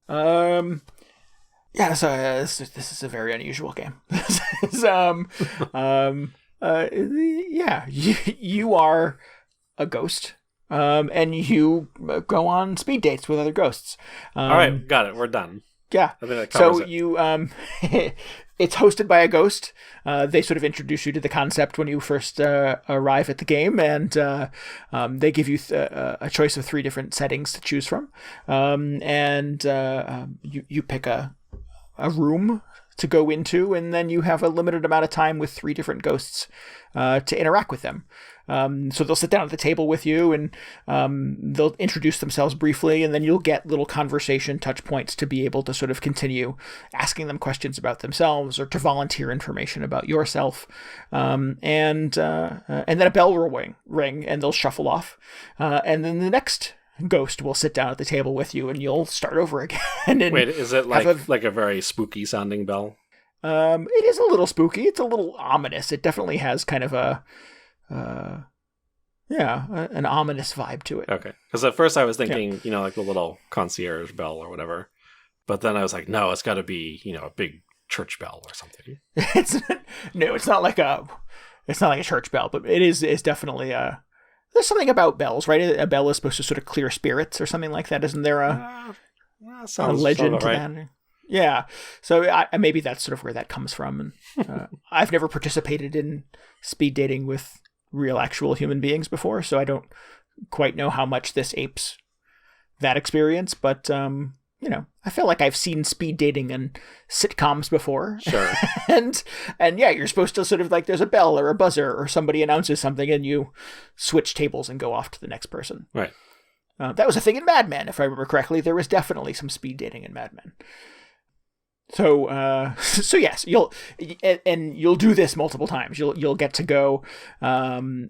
Yeah, so this is a very unusual game. This is, yeah, you are a ghost, and you go on speed dates with other ghosts. All right, got it. We're done. Yeah. I think that covers it. You, it's hosted by a ghost. They sort of introduce you to the concept when you first arrive at the game, and they give you a choice of 3 different settings to choose from, and you pick a room to go into, and then you have a limited amount of time with 3 different ghosts to interact with them. So they'll sit down at the table with you, and they'll introduce themselves briefly, and then you'll get little conversation touch points to be able to sort of continue asking them questions about themselves or to volunteer information about yourself. And then a bell will ring, and they'll shuffle off. And then the next ghost will sit down at the table with you, and you'll start over again. And wait, is it like a very spooky sounding bell? It is a little spooky. It's a little ominous. It definitely has kind of an ominous vibe to it. Okay, because at first I was thinking, like the little concierge bell or whatever, but then I was like, no, it's got to be, a big church bell or something. It's not like a church bell, but it's definitely there's something about bells, right? A bell is supposed to sort of clear spirits or something like that. Isn't there a legend to that? Yeah. So maybe that's sort of where that comes from. And I've never participated in speed dating with real, actual human beings before, so I don't quite know how much this apes that experience. But I feel like I've seen speed dating in sitcoms before. Sure. and yeah, you're supposed to sort of like, there's a bell or a buzzer or somebody announces something, and you switch tables and go off to the next person. Right. That was a thing in Mad Men, if I remember correctly. There was definitely some speed dating in Mad Men. So yes, you'll do this multiple times. You'll get to go on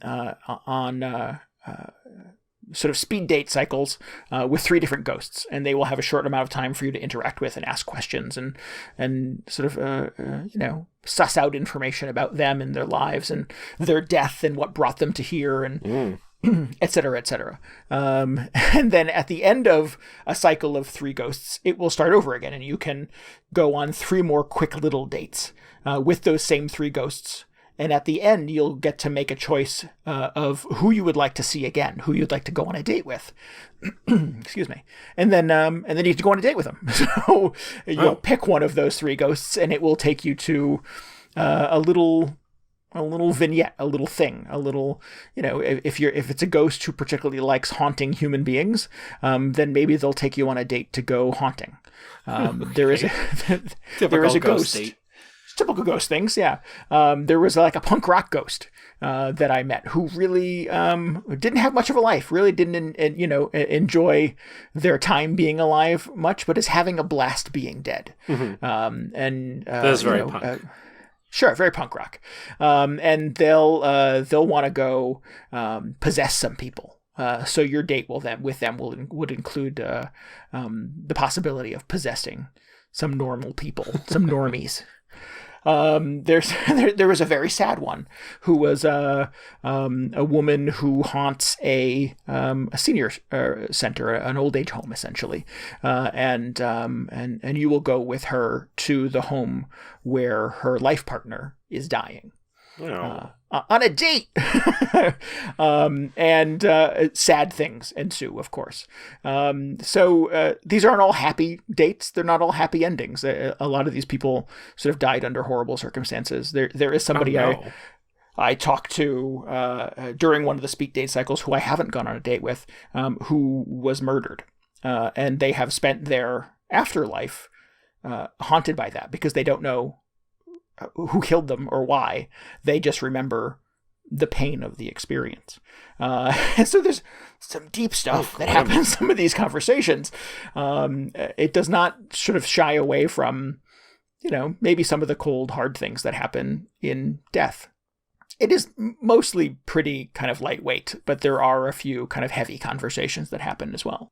sort of speed date cycles with 3 different ghosts, and they will have a short amount of time for you to interact with and ask questions and sort of suss out information about them and their lives and their death and what brought them to here and et cetera, et cetera. And then at the end of a cycle of 3 ghosts, it will start over again, and you can go on 3 more quick little dates with those same 3 ghosts. And at the end, you'll get to make a choice of who you would like to see again, who you'd like to go on a date with. Excuse me. And then you have to go on a date with them. So you'll pick one of those 3 ghosts, and it will take you to a little vignette, a little thing, a little, if it's a ghost who particularly likes haunting human beings, then maybe they'll take you on a date to go haunting. There is a ghost date. Typical ghost things, yeah. There was like a punk rock ghost that I met who really didn't have much of a life, really didn't enjoy their time being alive much, but is having a blast being dead. Mm-hmm. That is very punk. Sure, very punk rock. And they'll want to go possess some people. So your date would include the possibility of possessing some normal people, some normies. There was a very sad one who was a woman who haunts a senior center, an old age home essentially, and you will go with her to the home where her life partner is dying. Oh. On a date. And sad things ensue, of course. So these aren't all happy dates. They're not all happy endings. A lot of these people sort of died under horrible circumstances. There is somebody I talked to during one of the speed date cycles who I haven't gone on a date with, who was murdered. And they have spent their afterlife haunted by that because they don't know who killed them or why. They just remember the pain of the experience. And so there's some deep stuff that happens in some of these conversations. It does not sort of shy away from, maybe some of the cold, hard things that happen in death. It is mostly pretty kind of lightweight, but there are a few kind of heavy conversations that happen as well.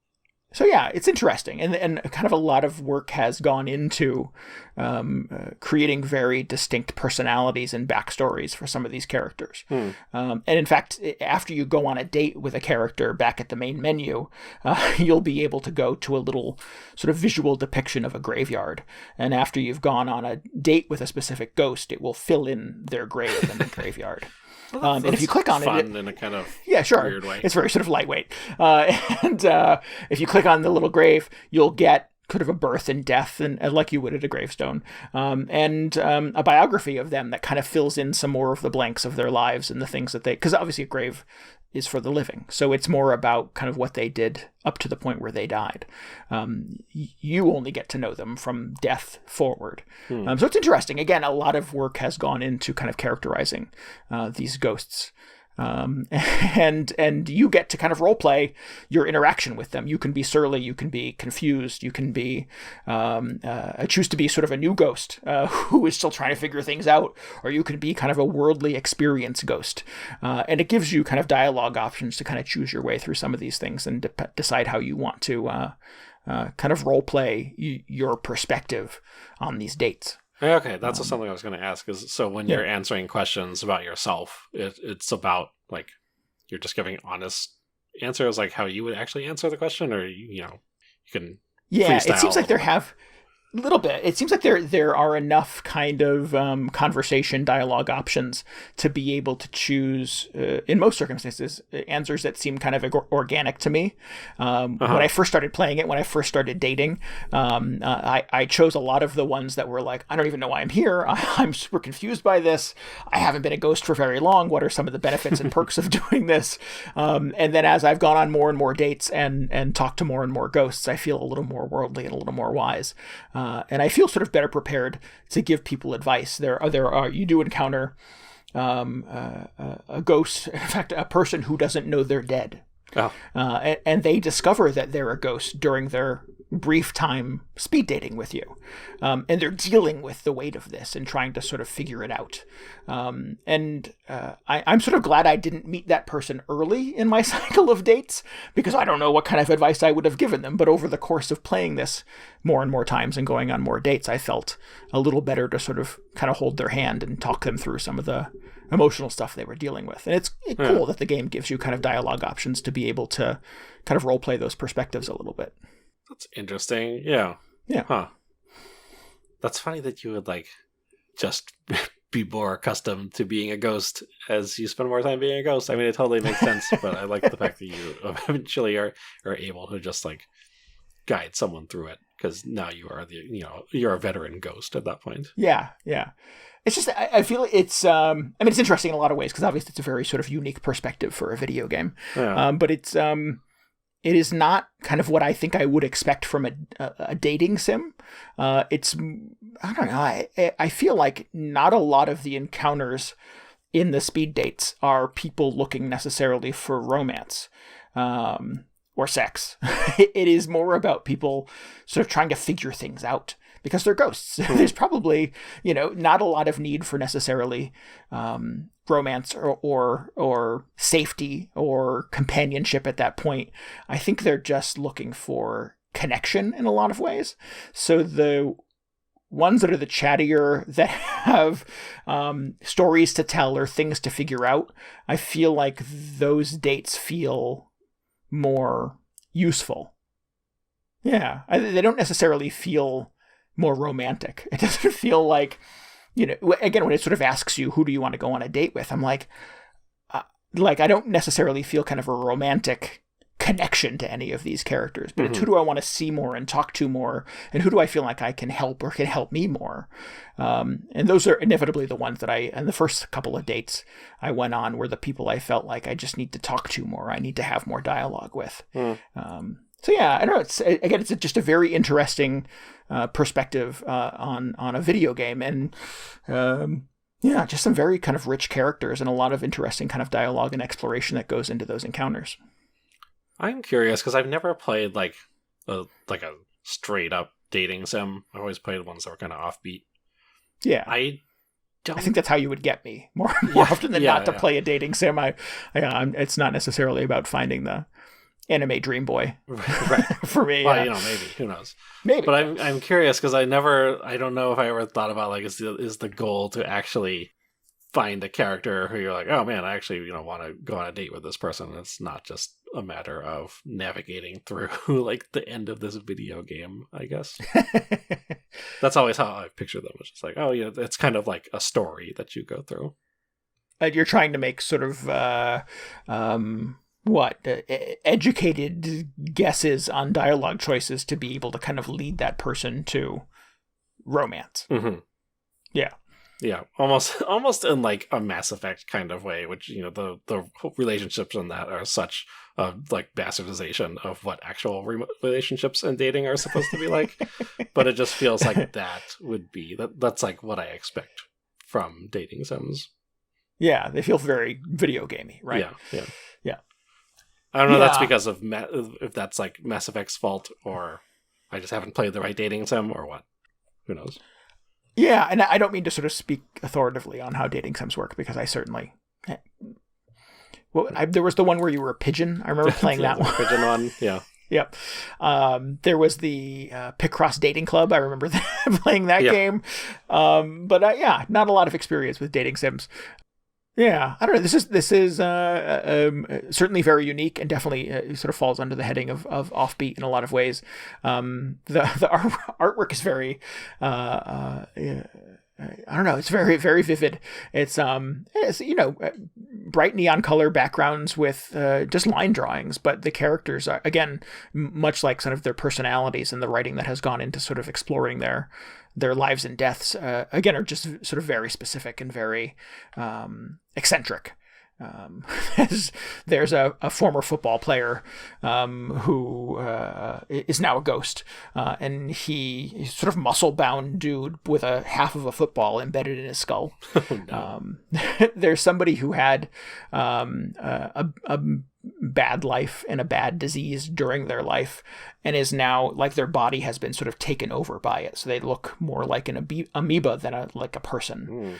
So yeah, it's interesting, and kind of a lot of work has gone into creating very distinct personalities and backstories for some of these characters. And in fact, after you go on a date with a character back at the main menu, you'll be able to go to a little sort of visual depiction of a graveyard. And after you've gone on a date with a specific ghost, it will fill in their grave in the graveyard. Well, and if you click on it in a kind of weird way. It's very sort of lightweight. And if you click on the little grave, you'll get kind of a birth and death, and like you would at a gravestone, and a biography of them that kind of fills in some more of the blanks of their lives and the things that they, because obviously a grave is for the living, so it's more about kind of what they did up to the point where they died. You only get to know them from death forward. So it's interesting. Again, a lot of work has gone into kind of characterizing these ghosts. And you get to kind of role play your interaction with them. You can be surly, you can be confused, you can be choose to be sort of a new ghost who is still trying to figure things out, or you can be kind of a worldly experience ghost. And it gives you kind of dialogue options to kind of choose your way through some of these things and decide how you want to kind of role play your perspective on these dates. Okay, that's something I was going to ask. Is so when you're answering questions about yourself, it's about like you're just giving honest answers, like how you would actually answer the question, or you can freestyle. It seems like there have a little bit. It seems like there are enough kind of conversation dialogue options to be able to choose, in most circumstances, answers that seem kind of organic to me. When I first started playing it, when I first started dating, I chose a lot of the ones that were like, I don't even know why I'm here. I'm super confused by this. I haven't been a ghost for very long. What are some of the benefits and perks of doing this? And then as I've gone on more and more dates and talked to more and more ghosts, I feel a little more worldly and a little more wise. And I feel sort of better prepared to give people advice. You do encounter a ghost, in fact, a person who doesn't know they're dead. Oh. And they discover that they're a ghost during their brief time speed dating with you. And they're dealing with the weight of this and trying to sort of figure it out. I'm sort of glad I didn't meet that person early in my cycle of dates, because I don't know what kind of advice I would have given them. But over the course of playing this more and more times and going on more dates, I felt a little better to sort of kind of hold their hand and talk them through some of the emotional stuff they were dealing with. And it's cool that the game gives you kind of dialogue options to be able to kind of role play those perspectives a little bit. That's interesting. Yeah. Huh. That's funny that you would like just be more accustomed to being a ghost as you spend more time being a ghost. I mean, it totally makes sense, but I like the fact that you eventually are able to just like guide someone through it, because now you are you're a veteran ghost at that point. Yeah. It's just, I feel it's, it's interesting in a lot of ways, because obviously it's a very sort of unique perspective for a video game. Yeah. But it is not kind of what I think I would expect from a dating sim. I don't know, I feel like not a lot of the encounters in the speed dates are people looking necessarily for romance. Or sex. It is more about people sort of trying to figure things out, because they're ghosts. There's probably, not a lot of need for necessarily romance or safety or companionship at that point. I think they're just looking for connection in a lot of ways. So the ones that are the chattier, that have stories to tell or things to figure out, I feel like those dates feel more useful. Yeah, they don't necessarily feel more romantic. It doesn't feel like, again, when it sort of asks you, who do you want to go on a date with? I'm like I don't necessarily feel kind of a romantic connection to any of these characters, but it's who do I want to see more and talk to more, and who do I feel like I can help or can help me more. And those are inevitably the ones that and the first couple of dates I went on were the people I felt like I just need to talk to more. I need to have more dialogue with. So yeah, I don't know. It's just a very interesting perspective on a video game, and just some very kind of rich characters and a lot of interesting kind of dialogue and exploration that goes into those encounters. I'm curious, because I've never played like a straight up dating sim. I always played ones that were kind of offbeat. Yeah. I don't. I think that's how you would get me more often than not to play a dating sim. It's not necessarily about finding the anime dream boy, right? For me. Well, maybe, who knows? Maybe. But I'm curious because I don't know if I ever thought about like is the goal to actually find a character who you're like, oh man, I actually want to go on a date with this person. It's not just a matter of navigating through like the end of this video game, I guess. That's always how I picture them. It's just like, oh yeah, it's kind of like a story that you go through. You're trying to make sort of educated guesses on dialogue choices to be able to kind of lead that person to romance. Mm-hmm. Yeah, almost in like a Mass Effect kind of way, which the relationships in that are such a like bastardization of what actual relationships and dating are supposed to be like. But it just feels like that's like what I expect from dating sims. Yeah, they feel very video gamey, right? Yeah. I don't know. That's because of if that's like Mass Effect's fault, or I just haven't played the right dating sim, or what. Who knows? Yeah, and I don't mean to sort of speak authoritatively on how dating sims work, because I certainly... there was the one where you were a pigeon. I remember playing that one. Pigeon one, yeah. Yep. There was the Picross Dating Club. I remember playing that game. But not a lot of experience with dating sims. Yeah, I don't know. This is certainly very unique, and definitely sort of falls under the heading of offbeat in a lot of ways. The artwork is very I don't know. It's very, very vivid. It's bright neon color backgrounds with just line drawings, but the characters are, again, much like sort of their personalities and the writing that has gone into sort of exploring their lives and deaths, again, are just sort of very specific and very eccentric. There's a former football player who is now a ghost, and he's sort of muscle-bound dude with a half of a football embedded in his skull. Oh, no. There's somebody who had a bad life and a bad disease during their life, and is now like their body has been sort of taken over by it, so they look more like an amoeba than like a person.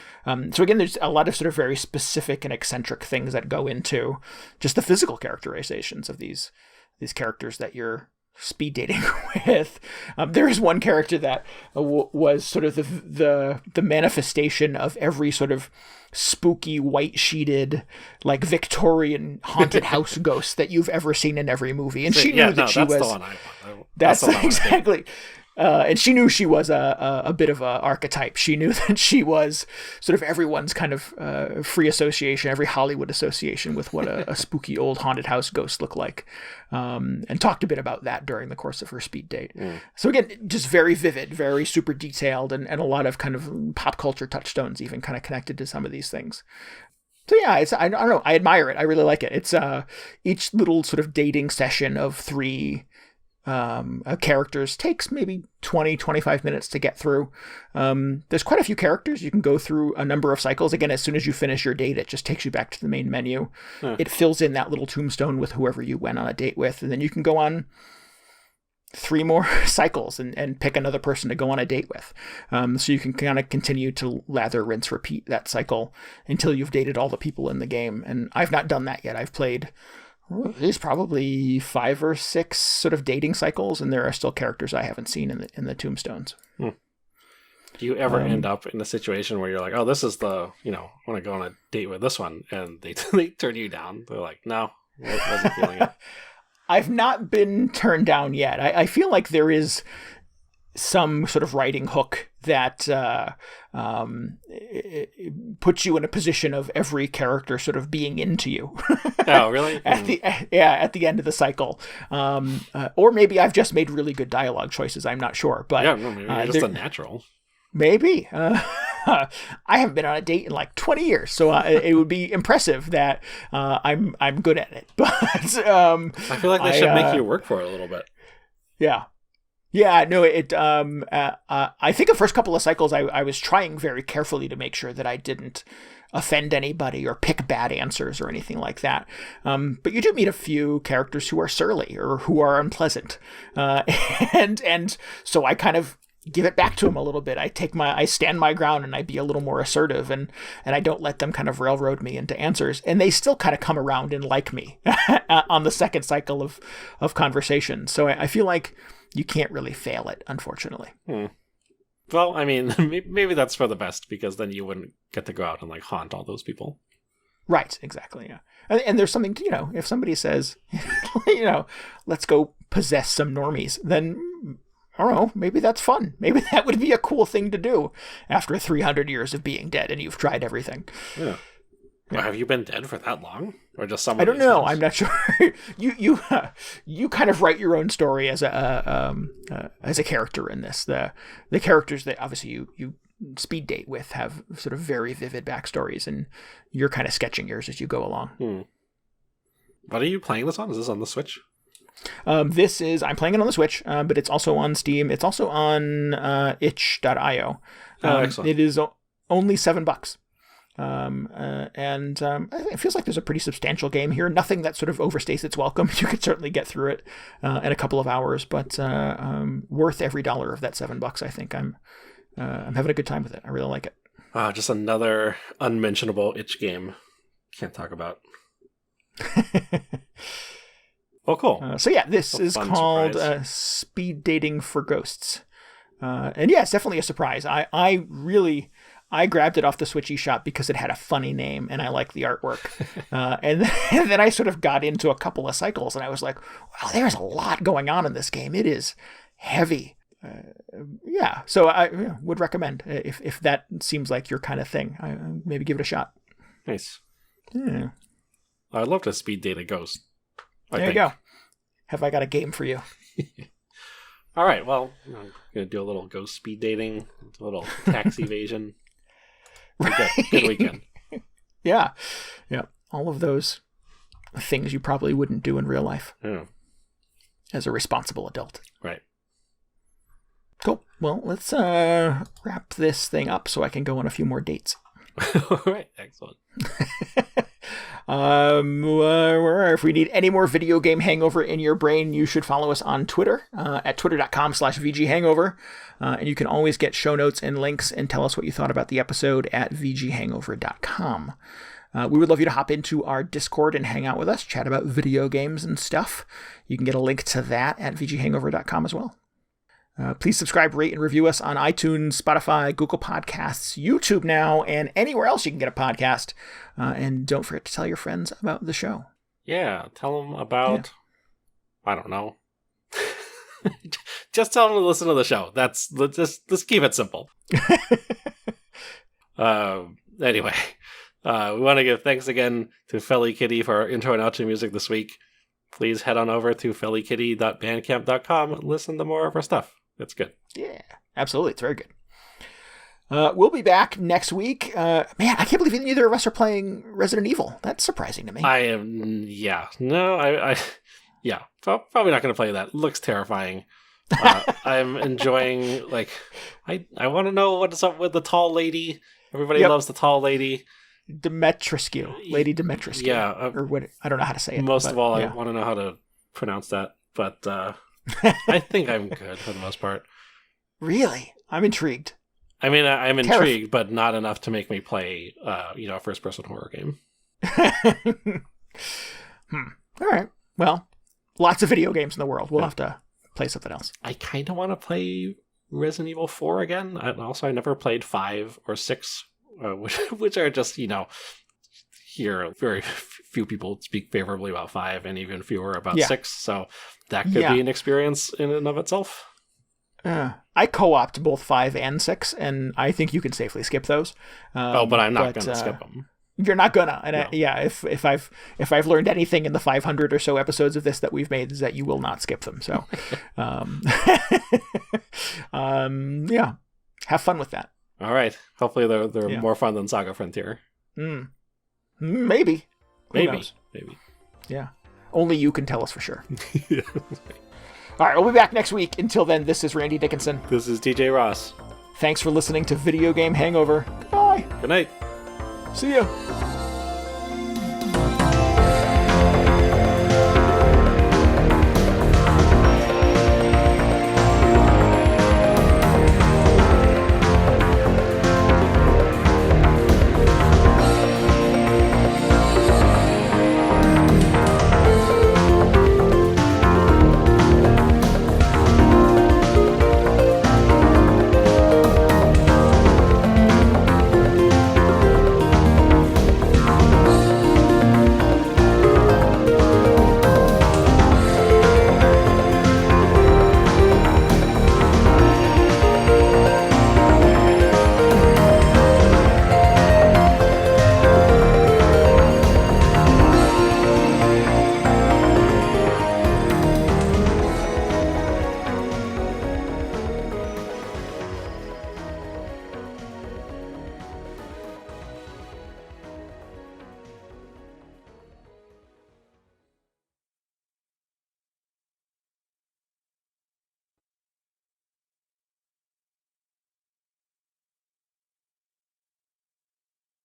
So again, there's a lot of sort of very specific and eccentric things that go into just the physical characterizations of these characters that you're speed dating with. There is one character that was sort of the manifestation of every sort of spooky white sheeted like Victorian haunted house ghost that you've ever seen in every movie, and she knew that she was the one I want. That's exactly. And she knew she was a bit of a archetype. She knew that she was sort of everyone's kind of free association, every Hollywood association with what a spooky old haunted house ghost looked like, and talked a bit about that during the course of her speed date. So again, just very vivid, very super detailed, and a lot of kind of pop culture touchstones even kind of connected to some of these things. So yeah, I don't know, I admire it. I really like it. It's each little sort of dating session of 3 characters takes maybe 20-25 minutes to get through. There's quite a few characters. You can go through a number of cycles. Again, as soon as you finish your date, it just takes you back to the main menu. It fills in that little tombstone with whoever you went on a date with, and then you can go on 3 more cycles and pick another person to go on a date with. So you can kind of continue to lather, rinse, repeat that cycle until you've dated all the people in the game. And I've not done that yet. I've played there's probably 5 or 6 sort of dating cycles, and there are still characters I haven't seen in the tombstones. Do you ever end up in a situation where you're like, oh, this is I want to go on a date with this one, and they turn you down? They're like, no, I wasn't feeling it. I've not been turned down yet. I feel like there is some sort of writing hook that puts you in a position of every character sort of being into you. Oh, really? At the end of the cycle. Or maybe I've just made really good dialogue choices. I'm not sure. But yeah, maybe you're just a natural. Maybe. I haven't been on a date in like 20 years, so it would be impressive that I'm good at it. But I feel like they should make you work for it a little bit. Yeah. Yeah, no, I think the first couple of cycles I was trying very carefully to make sure that I didn't offend anybody or pick bad answers or anything like that. But you do meet a few characters who are surly or who are unpleasant. And so I kind of give it back to them a little bit. I stand my ground and I be a little more assertive, and I don't let them kind of railroad me into answers. And they still kind of come around and like me on the second cycle of conversation. So I feel like you can't really fail it, unfortunately. Well, I mean, maybe that's for the best, because then you wouldn't get to go out and like haunt all those people. Right, exactly, yeah. And there's something, if somebody says, let's go possess some normies, then, I don't know, maybe that's fun. Maybe that would be a cool thing to do after 300 years of being dead and you've tried everything. Yeah. Well, have you been dead for that long? Or just some? I don't know. I'm not sure. You kind of write your own story as a character in this. The characters that obviously you speed date with have sort of very vivid backstories, and you're kind of sketching yours as you go along. What are you playing this on? Is this on the Switch? I'm playing it on the Switch, but it's also on Steam. It's also on itch.io. Excellent. It is only $7. It feels like there's a pretty substantial game here. Nothing that sort of overstays its welcome. You could certainly get through it in a couple of hours, but worth every dollar of that $7. I think I'm having a good time with it. I really like it. Just another unmentionable itch game. Can't talk about. Oh, cool. So yeah, this is called Speed Dating for Ghosts. And yeah, it's definitely a surprise. I grabbed it off the Switch eShop because it had a funny name and I liked the artwork. And then I sort of got into a couple of cycles and I was like, wow, there's a lot going on in this game. It is heavy. So I would recommend if that seems like your kind of thing, maybe give it a shot. Nice. Yeah. I'd love to speed date a ghost. There you go. Have I got a game for you? All right. Well, I'm going to do a little ghost speed dating, a little tax evasion. Good weekend. Yeah. All of those things you probably wouldn't do in real life. Yeah. As a responsible adult. Right. Cool. Well, let's wrap this thing up so I can go on a few more dates. All right. Excellent. If we need any more video game hangover in your brain, you should follow us on Twitter at twitter.com/VGHangover. And you can always get show notes and links and tell us what you thought about the episode at VGHangover.com. We would love you to hop into our Discord and hang out with us, chat about video games and stuff. You can get a link to that at VGHangover.com as well. Please subscribe, rate, and review us on iTunes, Spotify, Google Podcasts, YouTube now, and anywhere else you can get a podcast. And don't forget to tell your friends about the show. Yeah, tell them about, I don't know. Just tell them to listen to the show. Let's keep it simple. Anyway, we want to give thanks again to Felly Kitty for our intro and outro music this week. Please head on over to fellykitty.bandcamp.com and listen to more of our stuff. It's good. Yeah, absolutely. It's very good. We'll be back next week. Man, I can't believe neither of us are playing Resident Evil. That's surprising to me. I am, yeah. No, yeah. Probably not going to play that. It looks terrifying. I'm enjoying, I want to know what's up with the tall lady. Everybody loves the tall lady. Demetrescu. Lady Demetrescu. Yeah. Or what? I don't know how to say it. Most of all, I want to know how to pronounce that. But I think I'm good for the most part. Really? I'm intrigued. I mean, I'm intrigued, but not enough to make me play, a first-person horror game. All right. Well, lots of video games in the world. We'll have to play something else. I kind of want to play Resident Evil 4 again. I never played 5 or 6, which are just, here very few people speak favorably about 5 and even fewer about 6. So that could be an experience in and of itself. I co-opt both 5 and 6, and I think you can safely skip those. But I'm not going to skip them. You're not gonna, and No. if I've learned anything in the 500 or so episodes of this that we've made, is that you will not skip them. So, have fun with that. All right. Hopefully they're more fun than Saga Frontier. Maybe. Who Maybe. knows? Maybe. Yeah. Only you can tell us for sure. All right, we'll be back next week. Until then, this is Randy Dickinson. This is DJ Ross. Thanks for listening to Video Game Hangover. Goodbye. Good night. See ya.